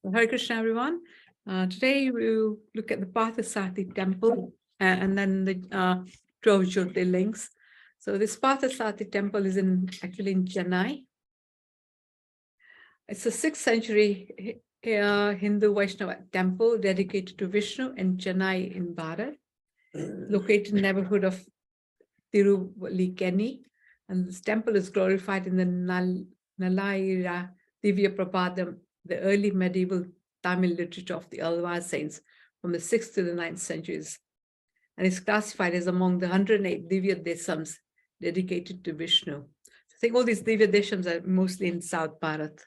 Hare Krishna, everyone. Today we'll look at the Parthasarathi temple and then the 12 Jyotirlings. So this Parthasarathi temple is actually in Chennai. It's a 6th century Hindu Vaishnava temple dedicated to Vishnu in Chennai in Bharat, located in the neighborhood of Tiruvallikeni. And this temple is glorified in the Nalayira Divya Prabhadam, the early medieval Tamil literature of the Alvar saints from the 6th to the 9th centuries, and is classified as among the 108 Divya Desams dedicated to Vishnu. I think all these Divya Desams are mostly in South Bharat.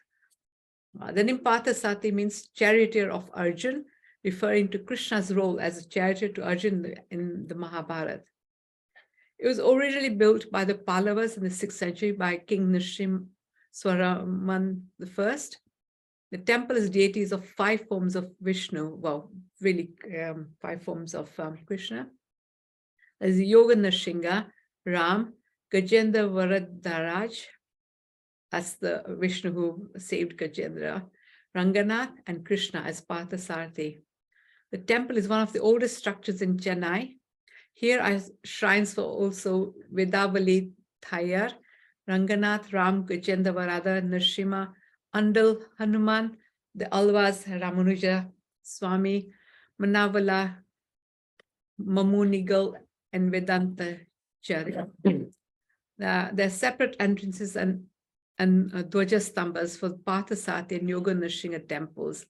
The name Parthasarathi means charioteer of Arjun, referring to Krishna's role as a charioteer to Arjun in the Mahabharata. It was originally built by the Pallavas in the 6th century by King Nrsimhaswaraman I. The temple is deities of 5 forms of Vishnu, well, really 5 forms of Krishna. There's Yoga Nrsimha, Ram, Gajendra Varadharaj, that's the Vishnu who saved Gajendra, Ranganath, and Krishna as Parthasarathi. The temple is one of the oldest structures in Chennai. Here are shrines for also Vedavali Thayar, Ranganath, Ram, Gajendra Varada, Nrsimha, Andal, Hanuman, the Alvas, Ramanuja, Swami, Manavala, Mamunigal, and Vedanta Charya. There are separate entrances and Dwaja Stambhas for Parthasarathi and Yoga Nrsimha temples.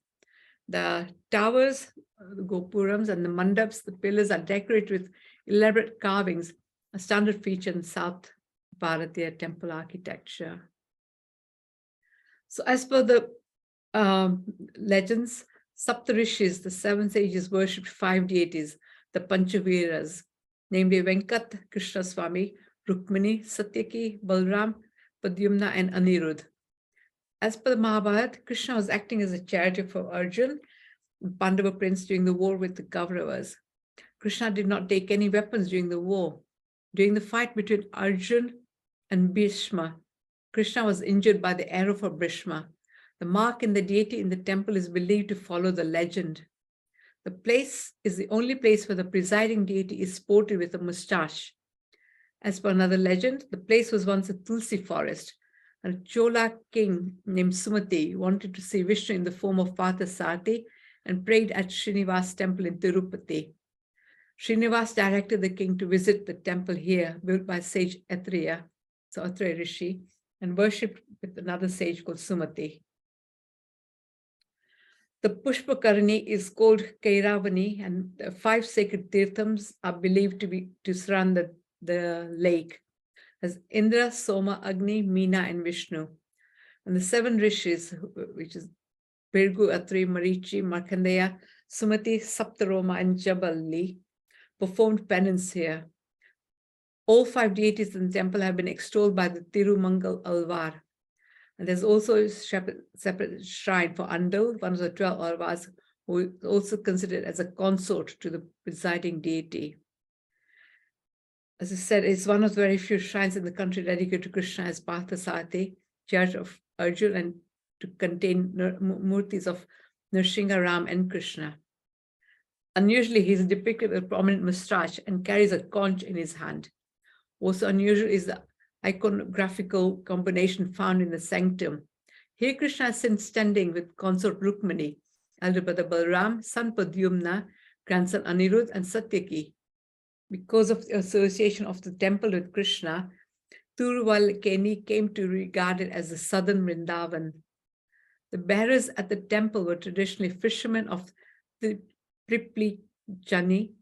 The towers, the gopurams, and the mandaps, the pillars are decorated with elaborate carvings, a standard feature in South Bharatiya temple architecture. So as per the legends, Saptarishis, the 7 sages, worshipped 5 deities, the Panchaviras, namely Venkat, Krishna Swami, Rukmini, Satyaki, Balram, Padyumna, and Anirudh. As per the Mahabharata, Krishna was acting as a charioteer for Arjun, Pandava prince, during the war with the Kauravas. Krishna did not take any weapons during the war. During the fight between Arjun and Bhishma, Krishna was injured by the arrow of Bhishma. The mark in the deity in the temple is believed to follow the legend. The place is the only place where the presiding deity is sported with a moustache. As per another legend, the place was once a tulsi forest. A Chola king named Sumati wanted to see Vishnu in the form of Parthasarathi and prayed at Srinivas temple in Tirupati. Srinivas directed the king to visit the temple here, built by sage Athreya, so Athreya Rishi, and worshipped with another sage called Sumati. The Pushpakarani is called Kairavani, and the 5 sacred tirthams are believed to surround the lake, as Indra, Soma, Agni, Meena, and Vishnu. And the 7 rishis, which is Birgu, Atri, Marichi, Markandeya, Sumati, Saptaroma, and Jaballi, performed penance here. All 5 deities in the temple have been extolled by the Tirumangal Alvar. And there's also a separate shrine for Andal, one of the 12 Alvars, who is also considered as a consort to the presiding deity. As I said, it's one of the very few shrines in the country dedicated to Krishna as Parthasarathi, church of Arjun, and to contain murtis of Nrsimha, Ram, and Krishna. Unusually, he's depicted with a prominent moustache and carries a conch in his hand. Also unusual is the iconographical combination found in the sanctum. Here Krishna is seen standing with consort Rukmini, elder brother Balram, son Padyumna, grandson Anirudh, and Satyaki. Because of the association of the temple with Krishna, Tiruvallikeni came to regard it as the southern Vrindavan. The bearers at the temple were traditionally fishermen of the Pripli-Chani,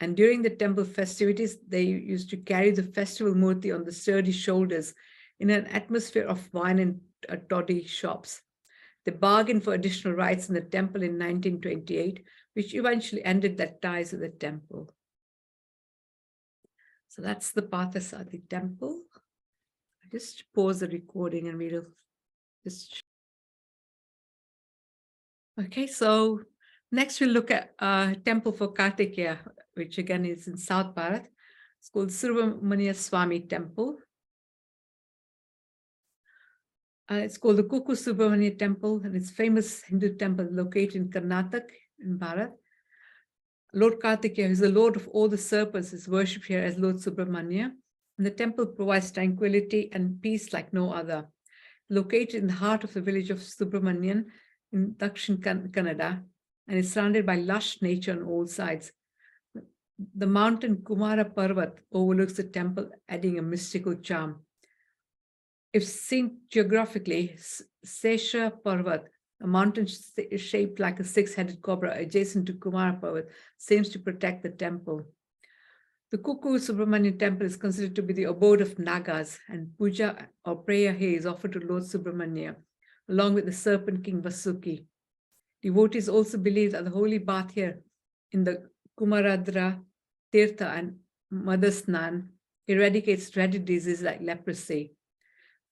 and during the temple festivities, they used to carry the festival murti on the sturdy shoulders in an atmosphere of wine and toddy shops. They bargained for additional rights in the temple in 1928, which eventually ended their ties with the temple. So that's the Parthasarathi temple. I just pause the recording and we'll just. Okay, so next we'll look at a temple for Kartikeya, which again is in South Bharat. It's called Subramania Swami Temple. It's called the Kuku Subramania Temple, and it's famous Hindu temple located in Karnataka in Bharat. Lord Kartikeya, who is the lord of all the serpents, is worshipped here as Lord Subramanya, and the temple provides tranquility and peace like no other. Located in the heart of the village of Subramanian in Dakshin Kannada, and is surrounded by lush nature on all sides. The mountain Kumara Parvat overlooks the temple, adding a mystical charm. If seen geographically, Sesha Parvat, a mountain shaped like a six-headed cobra adjacent to Kumara Parvat, seems to protect the temple. The Kuku Subramanian temple is considered to be the abode of Nagas, and puja or prayer here is offered to Lord Subramanya, along with the serpent king Vasuki. Devotees also believe that the holy bath here in the Kumaradra Tirtha and Madasnan eradicates dreaded diseases like leprosy.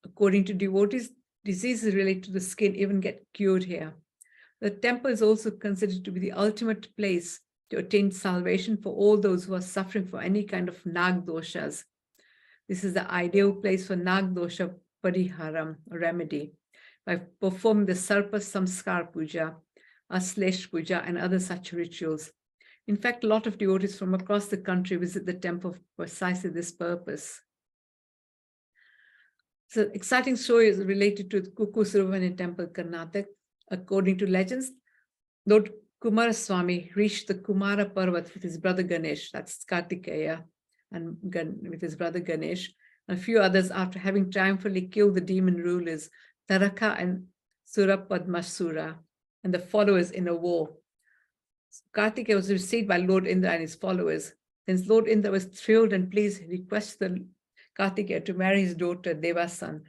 According to devotees, diseases related to the skin even get cured here. The temple is also considered to be the ultimate place to attain salvation for all those who are suffering from any kind of nag doshas. This is the ideal place for nag dosha pariharam, or remedy, by performing the Sarpa Samskar Puja, Aslesh Puja, and other such rituals. In fact, a lot of devotees from across the country visit the temple for precisely this purpose. So, exciting story is related to the Kuku Subramania Temple, Karnataka. According to legends, Lord Kumaraswamy reached the Kumara Parvat with his brother Ganesh, that's Kartikeya, and with his brother Ganesh, and a few others after having triumphantly killed the demon rulers, Taraka and Surapadmasura, and the followers in a war. So Kartikeya was received by Lord Indra and his followers. Since Lord Indra was thrilled and pleased, he requested Kartikeya to marry his daughter Devasan,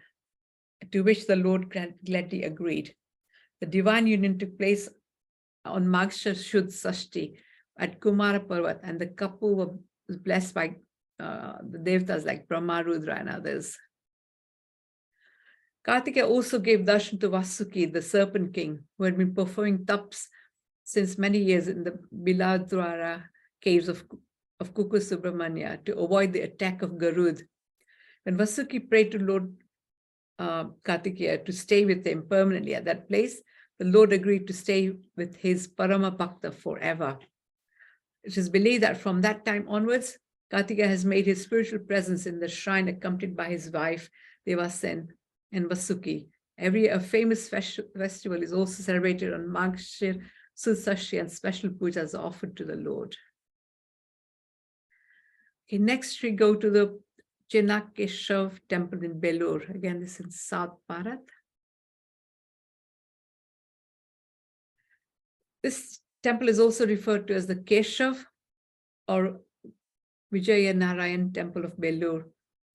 to which the Lord gladly agreed. The divine union took place on Magshar Shuddh Sashti at Kumara Parvat, and the couple was blessed by the Devatas like Brahma, Rudra, and others. Kartikeya also gave darshan to Vasuki, the serpent king, who had been performing taps since many years in the Biladwara caves of Kuku Subramanya to avoid the attack of Garud. When Vasuki prayed to Lord Kartikeya to stay with him permanently at that place, the Lord agreed to stay with his Parama Bhakta forever. It is believed that from that time onwards, Kartikeya has made his spiritual presence in the shrine accompanied by his wife, Devasen, and Vasuki. Every year, a famous festival is also celebrated on Magshir Sudsashi, and special pujas are offered to the Lord. Okay, next we go to the Chenakeshav temple in Belur. Again, this is in South Bharat. This temple is also referred to as the Keshav or Vijayanarayan temple of Belur.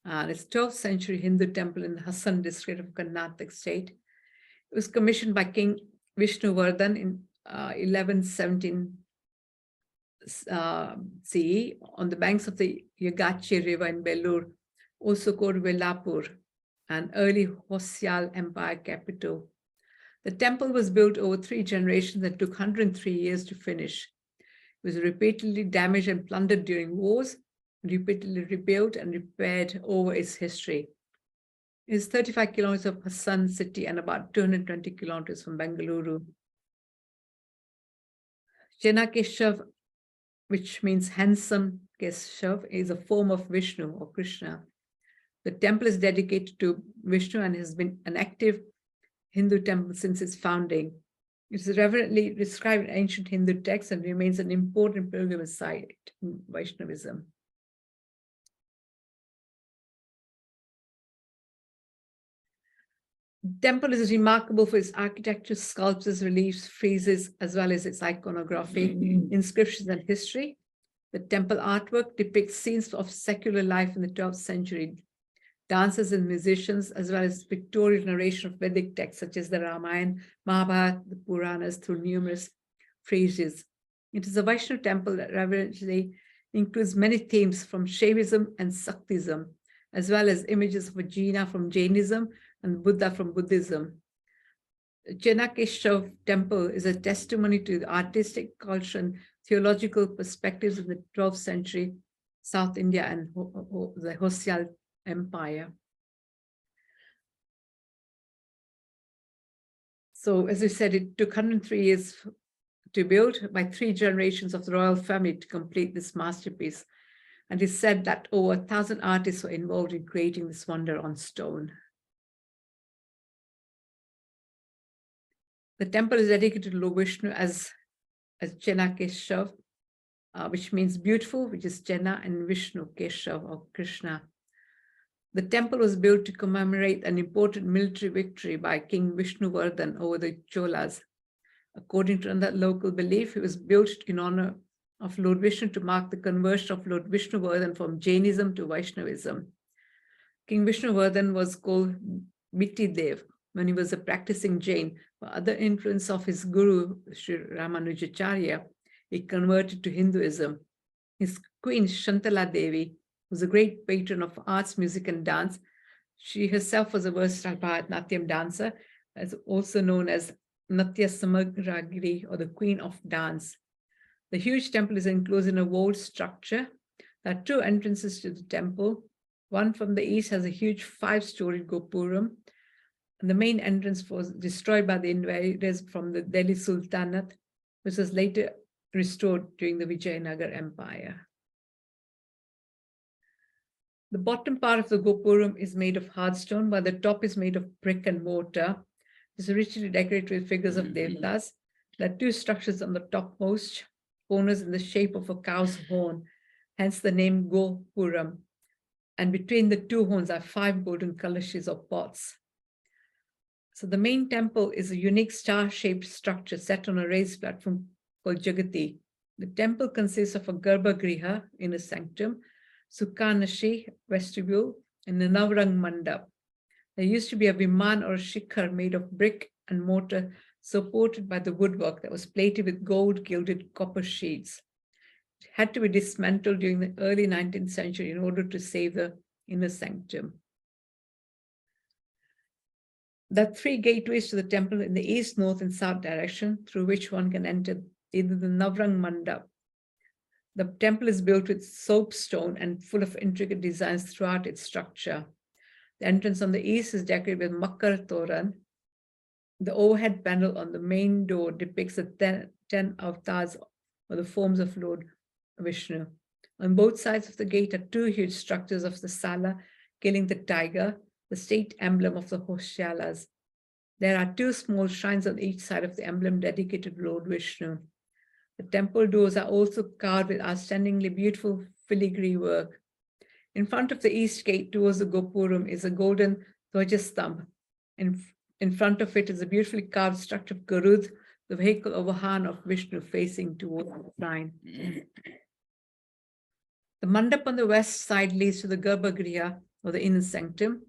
It's 12th century Hindu temple in the Hassan district of Karnataka state. It was commissioned by King Vishnuvardhan in 1117 CE on the banks of the Yagachi River in Belur, also called Velapur, an early Hosyal Empire capital. The temple was built over 3 generations and took 103 years to finish. It was repeatedly damaged and plundered during wars, repeatedly rebuilt and repaired over its history. It is 35 kilometers of Hassan city and about 220 kilometers from Bengaluru. Chenakeshav, which means handsome Keshav, is a form of Vishnu or Krishna. The temple is dedicated to Vishnu and has been an active Hindu temple since its founding. It is reverently described in ancient Hindu texts and remains an important pilgrimage site in Vaishnavism. The temple is remarkable for its architecture, sculptures, reliefs, friezes, as well as its iconography, inscriptions, and history. The temple artwork depicts scenes of secular life in the 12th century, dancers and musicians, as well as pictorial narration of Vedic texts such as the Ramayana, Mahabharata, the Puranas through numerous friezes. It is a Vaishnava temple that reverently includes many themes from Shaivism and Saktism, as well as images of a Jina from Jainism and Buddha from Buddhism. The Chenakeshav temple is a testimony to the artistic, cultural, and theological perspectives of the 12th century South India and the Hoysala Empire. So as we said, it took 103 years to build by 3 generations of the royal family to complete this masterpiece. And it's said that over 1,000 artists were involved in creating this wonder on stone. The temple is dedicated to Lord Vishnu as Chena Keshav, which means beautiful, which is Chena, and Vishnu, Keshav, or Krishna. The temple was built to commemorate an important military victory by King Vishnuvardhan over the Cholas. According to another local belief, it was built in honor of Lord Vishnu to mark the conversion of Lord Vishnuvardhan from Jainism to Vaishnavism. King Vishnuvardhan was called Biti Dev when he was a practicing Jain. For other influence of his guru, Sri Ramanujacharya, he converted to Hinduism. His queen, Shantala Devi, was a great patron of arts, music, and dance. She herself was a versatile Bharatanatyam dancer, as also known as Natya Samagragiri, or the Queen of Dance. The huge temple is enclosed in a walled structure. There are 2 entrances to the temple. One from the east has a huge 5-storied gopuram. And the main entrance was destroyed by the invaders from the Delhi Sultanate, which was later restored during the Vijayanagar Empire. The bottom part of the gopuram is made of hard stone, while the top is made of brick and mortar. It's richly decorated with figures of devtas. There are 2 structures on the topmost corners in the shape of a cow's horn, hence the name Gopuram. And between the 2 horns are 5 golden kalashis or pots. So the main temple is a unique star-shaped structure set on a raised platform called Jagati. The temple consists of a Garbhagriha, inner sanctum, Sukkanashi, vestibule, and a Navrang Mandap. There used to be a Viman or a Shikhar made of brick and mortar supported by the woodwork that was plated with gold gilded copper sheets. It had to be dismantled during the early 19th century in order to save the inner sanctum. There are 3 gateways to the temple in the east, north, and south direction, through which one can enter either the Navrang Mandap. The temple is built with soapstone and full of intricate designs throughout its structure. The entrance on the east is decorated with Makar Toran. The overhead panel on the main door depicts the 10 avatars or the forms of Lord Vishnu. On both sides of the gate are 2 huge structures of the Sala, killing the tiger, the state emblem of the Hosyalas. There are 2 small shrines on each side of the emblem dedicated to Lord Vishnu. The temple doors are also carved with outstandingly beautiful filigree work. In front of the east gate towards the Gopuram is a golden Dhwajastambh. In front of it is a beautifully carved structure of Garud, the vehicle or Vahan of Vishnu facing towards the shrine. The mandap on the west side leads to the Garbhagriha, or the inner sanctum.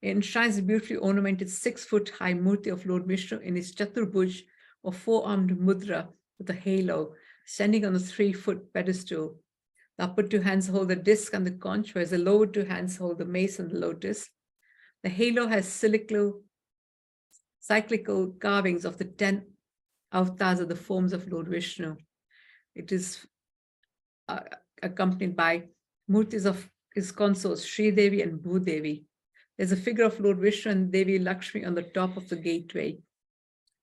It enshrines a beautifully ornamented 6-foot-high murti of Lord Vishnu in his Chaturbhuj, or 4-armed mudra, with a halo, standing on a 3-foot pedestal. The upper 2 hands hold the disc and the conch, whereas the lower 2 hands hold the mace and the lotus. The halo has cyclical carvings of the 10 avatars of the forms of Lord Vishnu. It is accompanied by murtis of his consorts, Sri Devi and Bhudevi. There's a figure of Lord Vishnu and Devi Lakshmi on the top of the gateway.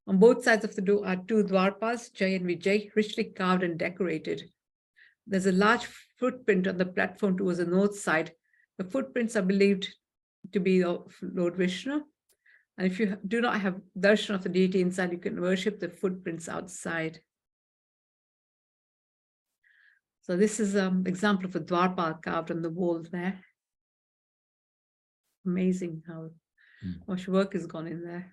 On both sides of the door are 2 dwarpas, Jai and Vijay, richly carved and decorated. There's a large footprint on the platform towards the north side. The footprints are believed to be of Lord Vishnu. And if you do not have darshan of the deity inside, you can worship the footprints outside. So this is an example of a dwarpa carved on the wall there. Amazing how much work has gone in there.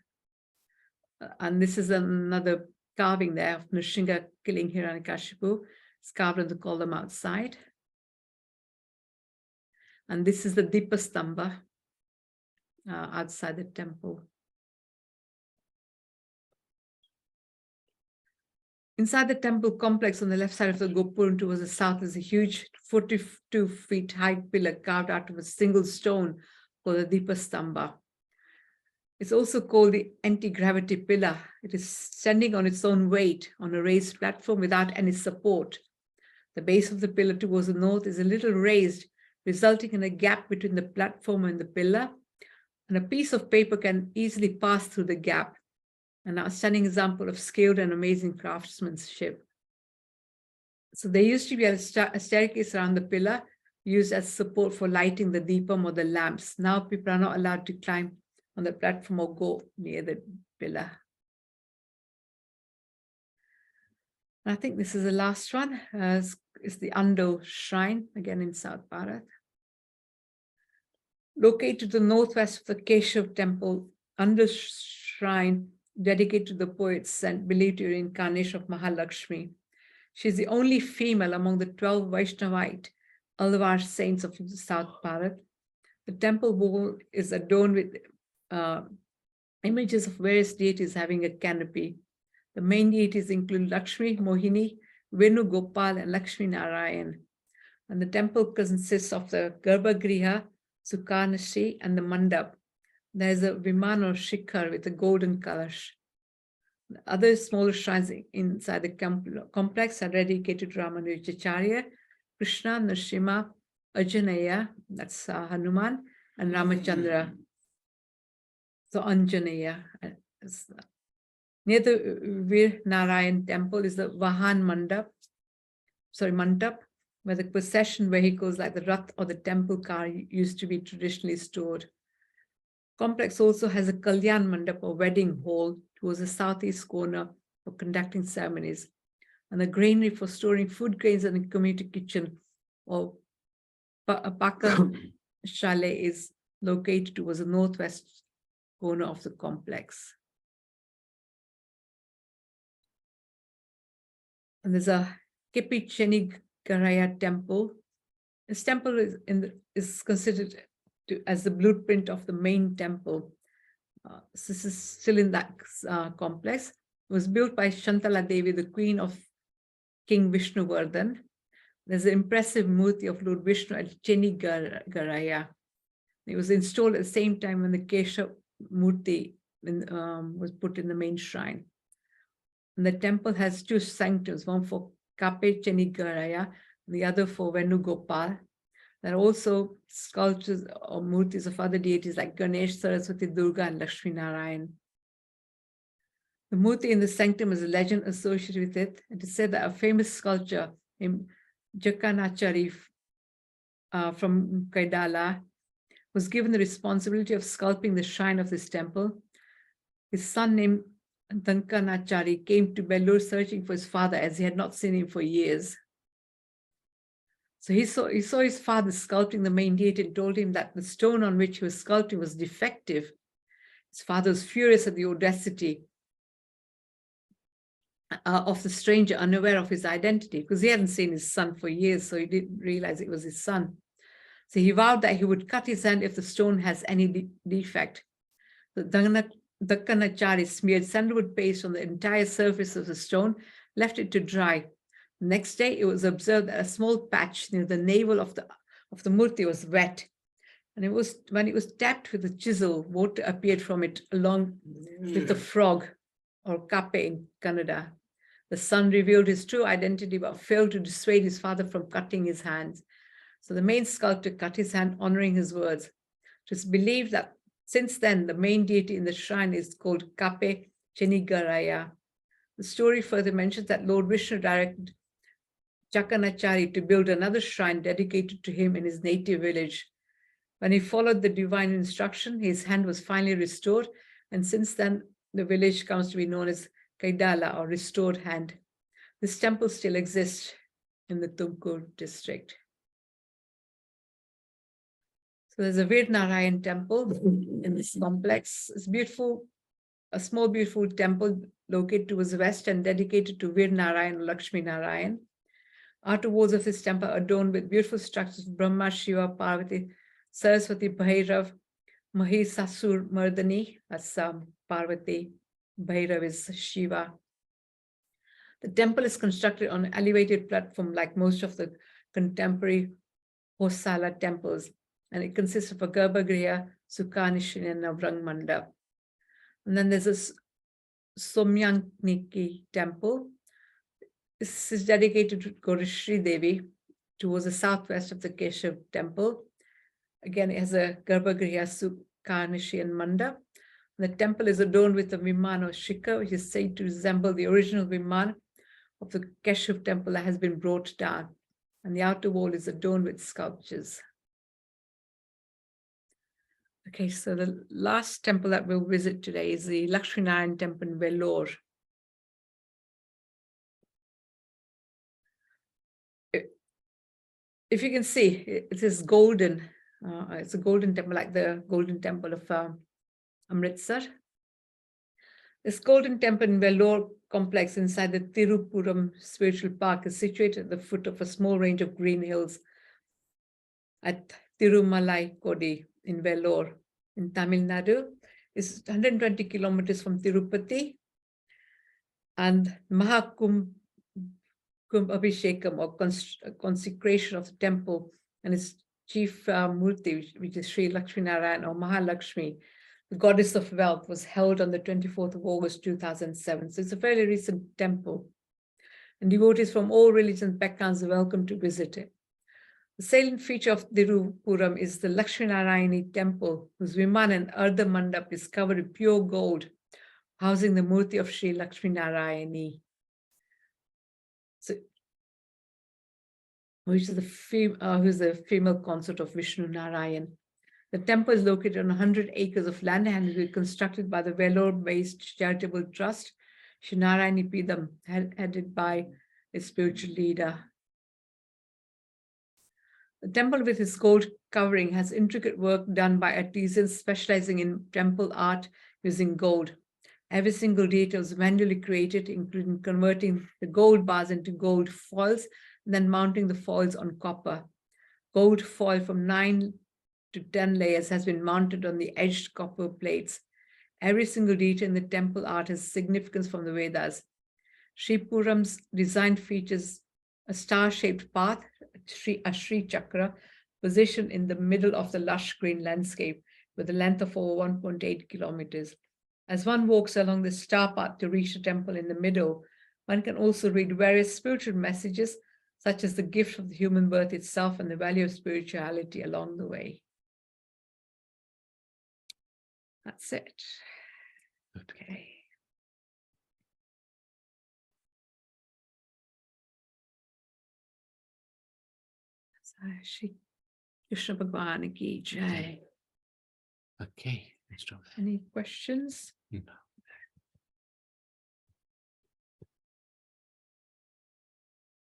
And this is another carving there of Nrsimha killing Hiranyakashipu. It's carved on the column outside. And this is the Dipastamba outside the temple. Inside the temple complex on the left side of the Gopuram towards the south is a huge 42 feet high pillar carved out of a single stone called the Dipastamba. It's also called the anti-gravity pillar. It is standing on its own weight on a raised platform without any support. The base of the pillar towards the north is a little raised, resulting in a gap between the platform and the pillar, and a piece of paper can easily pass through the gap. an outstanding example of skilled and amazing craftsmanship. So there used to be a staircase around the pillar used as support for lighting the deepam or the lamps. Now people are not allowed to climb on the platform or go near the pillar. I think this is the last one, is the Ando Shrine, again in South Bharat. Located to the northwest of the Keshav temple, Ando Shrine, dedicated to the poet saint, believed to be an incarnation of Mahalakshmi. She is the only female among the 12 Vaishnavite Alvar saints of South Bharat. The temple wall is adorned with images of various deities having a canopy. The main deities include Lakshmi, Mohini, Venu Gopal, and Lakshmi Narayan. And the temple consists of the Garbhagriha, Sukhanashri, and the Mandap. There is a Viman or Shikhar with a golden kalash. Other smaller shrines inside the complex are dedicated to Ramanujacharya, Krishna, Nrsimha, Anjaneya, that's Hanuman, and Ramachandra. So Anjaneya. Near the Vir Narayan temple is the Vahan Mandap, where the procession vehicles like the Rath or the temple car used to be traditionally stored. Complex also has a Kalyan Mandap or wedding hall towards the southeast corner for conducting ceremonies, and the granary for storing food grains and the community kitchen or Paka Chalet is located towards the northwest corner of the complex. And there's a Kepi Chenigaraya temple. This temple is considered as the blueprint of the main temple. This is still in that complex. It was built by Shantala Devi, the queen of King Vishnuvardhan. There's an impressive murti of Lord Vishnu at Chenigaraya. It was installed at the same time when the Kesha murti was put in the main shrine. And the temple has two sanctums, one for Kape Chenigaraya, the other for Venugopal. There are also sculptures or murtis of other deities like Ganesh, Saraswati, Durga, and Lakshmi Narayan. The murti in the sanctum is a legend associated with it. It is said that a famous sculptor named Jakanachari from Kaidala was given the responsibility of sculpting the shrine of this temple. His son named Dankanachari came to Belur searching for his father as he had not seen him for years. So he saw his father sculpting the main deity and told him that the stone on which he was sculpting was defective. His father was furious at the audacity of the stranger, unaware of his identity, because he hadn't seen his son for years, so he didn't realize it was his son. So he vowed that he would cut his hand if the stone has any defect. The Dakkanachari smeared sandalwood paste on the entire surface of the stone, left it to dry. The next day, it was observed that a small patch near the navel of the murti was wet. And when it was tapped with a chisel, water appeared from it along with the frog, or kape in Kannada. The son revealed his true identity, but failed to dissuade his father from cutting his hands. So the main sculptor cut his hand, honoring his words. It is believed that since then, the main deity in the shrine is called Kape Chenigaraya. The story further mentions that Lord Vishnu directed Chakanachari to build another shrine dedicated to him in his native village. When he followed the divine instruction, his hand was finally restored, and since then, the village comes to be known as Kaidala, or restored hand. This temple still exists in the Tumkur district. So there's a Vir Narayan temple in this complex. It's beautiful, a small beautiful temple located towards the west and dedicated to Vir Narayan or Lakshmi Narayan. Outer walls of this temple are adorned with beautiful structures of Brahma, Shiva, Parvati, Saraswati, Bhairav, Mahisasur Mardani, that's Parvati, Bhairav is Shiva. The temple is constructed on an elevated platform like most of the contemporary Hosala temples, and it consists of a Garbhagriha, Sukhanishri, and Navrang Mandap. And then there's a Somyaniki temple. This is dedicated to Gaurishri Devi towards the southwest of the Keshav temple. Again, it has a Garbhagriha, Sukhanishri, and Mandap. The temple is adorned with a Viman or Shikha, which is said to resemble the original Viman of the Keshuv temple that has been brought down. And the outer wall is adorned with sculptures. Okay, so the last temple that we'll visit today is the Lakshminarayan temple in Vellore. If you can see, it is golden. It's a golden temple, like the golden temple of Amritsar. This golden temple in Vellore complex inside the Tirupuram spiritual park is situated at the foot of a small range of green hills at Tirumalai Kodi in Vellore in Tamil Nadu. It's 120 kilometers from Tirupati, and Mahakumbh Abhishekam, or consecration of the temple, and its chief Murti, which is Sri Lakshminarayan or Mahalakshmi, the goddess of wealth, was held on the 24th of August 2007. So it's a fairly recent temple, and devotees from all religions backgrounds are welcome to visit it. The salient feature of Tirupuram is the Lakshminarayani temple, whose Viman and Ardha Mandap is covered with pure gold, housing the Murti of Sri Lakshminarayani. So, who's the female consort of Vishnu Narayan. The temple is located on 100 acres of land and has been constructed by the Vellore-based charitable trust, Sri Narayani Pidam, headed by its spiritual leader. The temple with its gold covering has intricate work done by artisans specializing in temple art using gold. Every single detail is manually created, including converting the gold bars into gold foils and then mounting the foils on copper. Gold foil from 9 to 10 layers has been mounted on the edged copper plates. Every single detail in the temple art has significance from the Vedas. Sri Puram's design features a star-shaped path, a Sri Chakra, positioned in the middle of the lush green landscape with a length of over 1.8 kilometers. As one walks along the star path to reach the temple in the middle, one can also read various spiritual messages, such as the gift of the human birth itself and the value of spirituality along the way. That's it. Okay. Shri Krishna Bhagwan ki Jai. Okay. Any questions? No.